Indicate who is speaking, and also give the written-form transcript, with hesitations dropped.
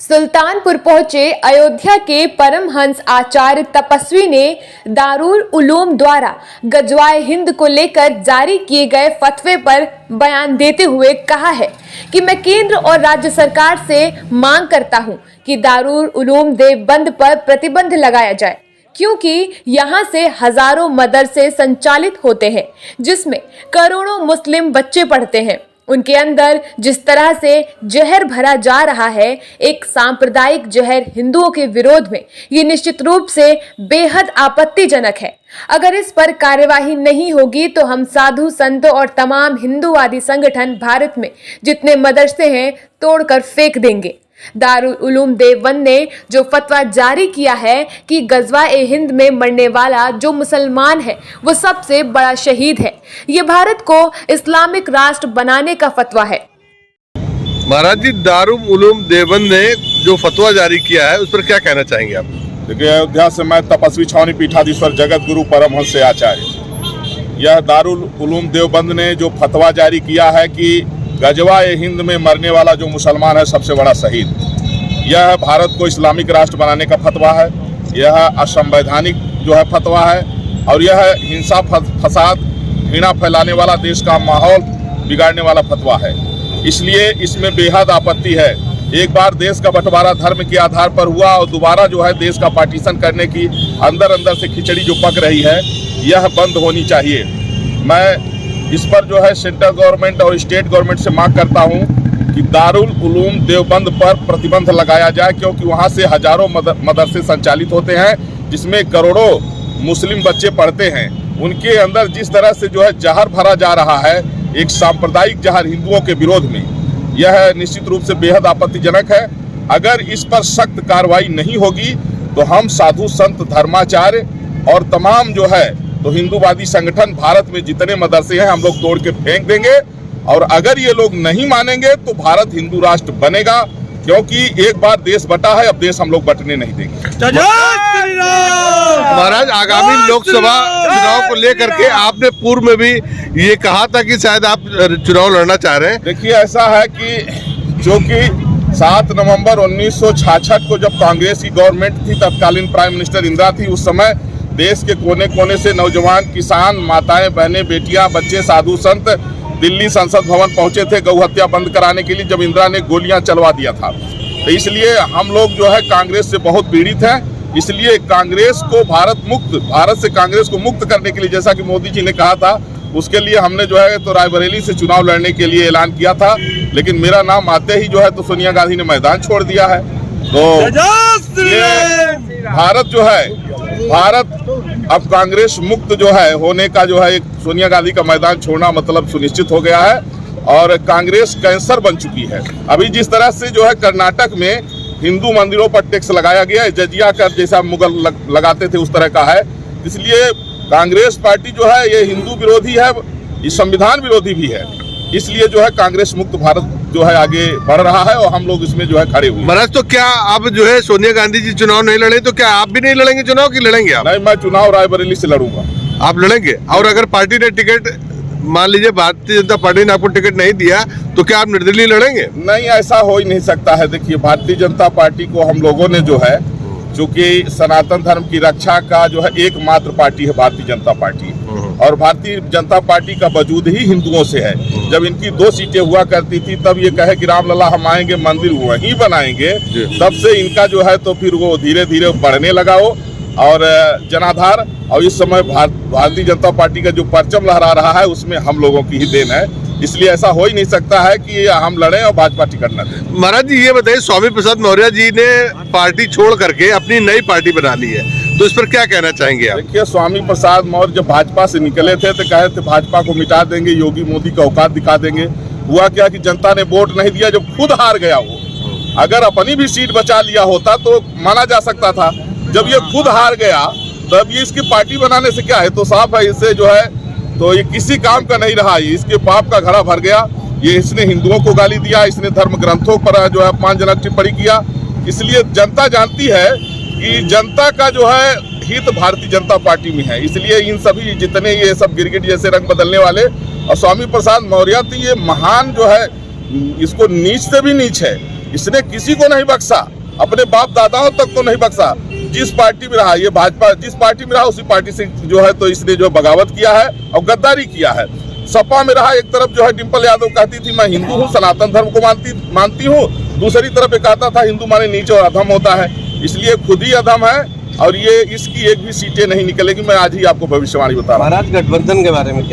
Speaker 1: सुल्तानपुर पहुंचे अयोध्या के परमहंस आचार्य तपस्वी ने दारुल उलूम द्वारा गजवाए हिंद को लेकर जारी किए गए फतवे पर बयान देते हुए कहा है कि मैं केंद्र और राज्य सरकार से मांग करता हूं कि दारुल उलूम देवबंद पर प्रतिबंध लगाया जाए, क्योंकि यहाँ से हजारों मदरसे संचालित होते हैं जिसमें करोड़ों मुस्लिम बच्चे पढ़ते हैं। उनके अंदर जिस तरह से जहर भरा जा रहा है, एक सांप्रदायिक जहर हिंदुओं के विरोध में, ये निश्चित रूप से बेहद आपत्तिजनक है। अगर इस पर कार्यवाही नहीं होगी तो हम साधु संतों और तमाम हिंदूवादी संगठन भारत में जितने मदरसे हैं तोड़कर फेंक देंगे। दारुल उलूम देवबंद ने जो फतवा जारी किया है कि गजवा-ए हिंद में मरने वाला जो मुसलमान है वो सबसे बड़ा शहीद है, ये भारत को इस्लामिक राष्ट्र बनाने का फतवा है।
Speaker 2: महाराज जी, दारुल उलूम देवबंद ने जो फतवा जारी किया है उस पर क्या कहना चाहेंगे आप?
Speaker 3: देखिए, अयोध्या से मैं तपस्वी छावनी पीठाधीश्वर जगत गुरु परमहंस आचार्य, यह दारुल उलूम देवबंद ने जो फतवा जारी किया है कि गजवा-ए हिंद में मरने वाला जो मुसलमान है सबसे बड़ा शहीद, यह भारत को इस्लामिक राष्ट्र बनाने का फतवा है। यह असंवैधानिक जो है फतवा है और यह हिंसा फसाद घृणा फैलाने वाला, देश का माहौल बिगाड़ने वाला फतवा है। इसलिए इसमें बेहद आपत्ति है। एक बार देश का बंटवारा धर्म के आधार पर हुआ और दोबारा जो है देश का पार्टीशन करने की अंदर से खिचड़ी जो पक रही है, यह बंद होनी चाहिए। मैं इस पर जो है सेंट्रल गवर्नमेंट और स्टेट गवर्नमेंट से मांग करता हूं कि दारुल उलूम देवबंद पर प्रतिबंध लगाया जाए, क्योंकि वहां से हजारों मदरसे संचालित होते हैं जिसमें करोड़ों मुस्लिम बच्चे पढ़ते हैं। उनके अंदर जिस तरह से जो है जहर भरा जा रहा है, एक सांप्रदायिक जहर हिंदुओं के विरोध में, यह निश्चित रूप से बेहद आपत्तिजनक है। अगर इस पर सख्त कार्रवाई नहीं होगी तो हम साधु संत धर्माचार्य और तमाम जो है तो हिंदूवादी संगठन भारत में जितने मदरसे हैं हम लोग तोड़ के फेंक देंगे। और अगर ये लोग नहीं मानेंगे तो भारत हिंदू राष्ट्र बनेगा, क्योंकि एक बार देश बटा है, अब देश हम लोग बटने नहीं देंगे।
Speaker 2: महाराज, आगामी लोकसभा चुनाव को लेकर के आपने पूर्व में भी ये कहा था कि शायद आप चुनाव लड़ना चाह रहे हैं।
Speaker 3: देखिए, ऐसा है कि जो कि 7 नवंबर 1966 को जब कांग्रेस की गवर्नमेंट थी, तत्कालीन प्राइम मिनिस्टर इंदिरा थी, उस समय देश के कोने कोने से नौजवान, किसान, माताएं, बहनें, बेटियां, बच्चे, साधु संत दिल्ली संसद भवन पहुंचे थे गौ हत्या बंद कराने के लिए, जब इंदिरा ने गोलियां चलवा दिया था। तो इसलिए हम लोग जो है कांग्रेस से बहुत पीड़ित हैं। इसलिए कांग्रेस को भारत से कांग्रेस को मुक्त करने के लिए, जैसा कि मोदी जी ने कहा था, उसके लिए हमने जो है तो रायबरेली से चुनाव लड़ने के लिए ऐलान किया था। लेकिन मेरा नाम आते ही जो है तो सोनिया गांधी ने मैदान छोड़ दिया है। तो भारत जो है, भारत अब कांग्रेस मुक्त जो है होने का जो है, एक सोनिया गांधी का मैदान छोड़ना मतलब सुनिश्चित हो गया है और कांग्रेस कैंसर बन चुकी है। अभी जिस तरह से जो है कर्नाटक में हिंदू मंदिरों पर टैक्स लगाया गया है, जजिया कर जैसा मुगल लगाते थे उस तरह का है। इसलिए कांग्रेस पार्टी जो है ये हिंदू विरोधी है, ये संविधान विरोधी भी है। इसलिए जो है कांग्रेस मुक्त भारत जो है आगे बढ़ रहा है और हम लोग इसमें जो है खड़े हुए।
Speaker 2: महाराज, तो क्या अब जो है सोनिया गांधी जी चुनाव नहीं लड़े तो क्या आप भी नहीं लड़ेंगे चुनाव, की लड़ेंगे आप?
Speaker 3: नहीं, मैं चुनाव रायबरेली से लड़ूंगा।
Speaker 2: आप लड़ेंगे? और अगर पार्टी ने टिकट, मान लीजिए भारतीय जनता पार्टी ने आपको टिकट नहीं दिया, तो क्या आप निर्दलीय लड़ेंगे?
Speaker 3: नहीं, ऐसा हो ही नहीं सकता है। देखिए, भारतीय जनता पार्टी को हम लोगों ने जो है, चूंकि सनातन धर्म की रक्षा का जो है एकमात्र पार्टी है भारतीय जनता पार्टी, और भारतीय जनता पार्टी का वजूद ही हिंदुओं से है। जब इनकी 2 सीटें हुआ करती थी तब ये कहे कि रामलला हम आएंगे, मंदिर वहीं बनाएंगे, तब से इनका जो है तो फिर वो धीरे धीरे बढ़ने लगा हो और जनाधार। और इस समय भारतीय जनता पार्टी का जो परचम लहरा रहा है उसमें हम लोगों की ही देन है। इसलिए ऐसा हो ही नहीं सकता है कि हम लड़ें और भाजपा टिकट न दें।
Speaker 2: महाराज जी, ये बताइए, स्वामी प्रसाद मौर्य जी ने पार्टी छोड़ करके अपनी नई पार्टी बना ली है, तो इस पर क्या कहना चाहेंगे आप?
Speaker 3: देखिए, स्वामी प्रसाद मौर्य जब भाजपा से निकले थे तो कहे थे भाजपा को मिटा देंगे, योगी मोदी का औकात दिखा देंगे। हुआ क्या कि जनता ने वोट नहीं दिया, जब खुद हार गया वो। अगर अपनी भी सीट बचा लिया होता तो माना जा सकता था। जब ये खुद हार गया तब ये इसकी पार्टी बनाने से क्या है, तो साफ है इससे जो है तो ये किसी काम का नहीं रहा। इसके पाप का घड़ा भर गया। ये इसने हिंदुओं को गाली दिया, इसने धर्म ग्रंथों पर जो है अपमानजनक टिप्पणी किया। इसलिए जनता जानती है कि जनता का जो है हित भारतीय जनता पार्टी में है। इसलिए इन सभी जितने ये सब गिरगिट जैसे रंग बदलने वाले, और स्वामी प्रसाद मौर्य तो ये महान जो है, इसको नीच से भी नीच है। इसने किसी को नहीं बख्शा, अपने बाप दादाओं तक को नहीं बख्शा। जिस पार्टी में रहा, ये भाजपा जिस पार्टी में रहा उसी पार्टी से जो है तो इसने जो बगावत किया है और गद्दारी किया है। सपा में रहा, एक तरफ जो है डिम्पल यादव कहती थी मैं हिंदू हूँ, सनातन धर्म को मानती हूँ, दूसरी तरफ ये कहता था हिंदू माने नीच और अधम होता है। इसलिए खुद ही अधम है और ये इसकी एक भी सीटें नहीं निकलेगी। मैं आज ही आपको भविष्यवाणी बता रहा हूँ।
Speaker 4: महाराज गठबंधन के बारे में क्या?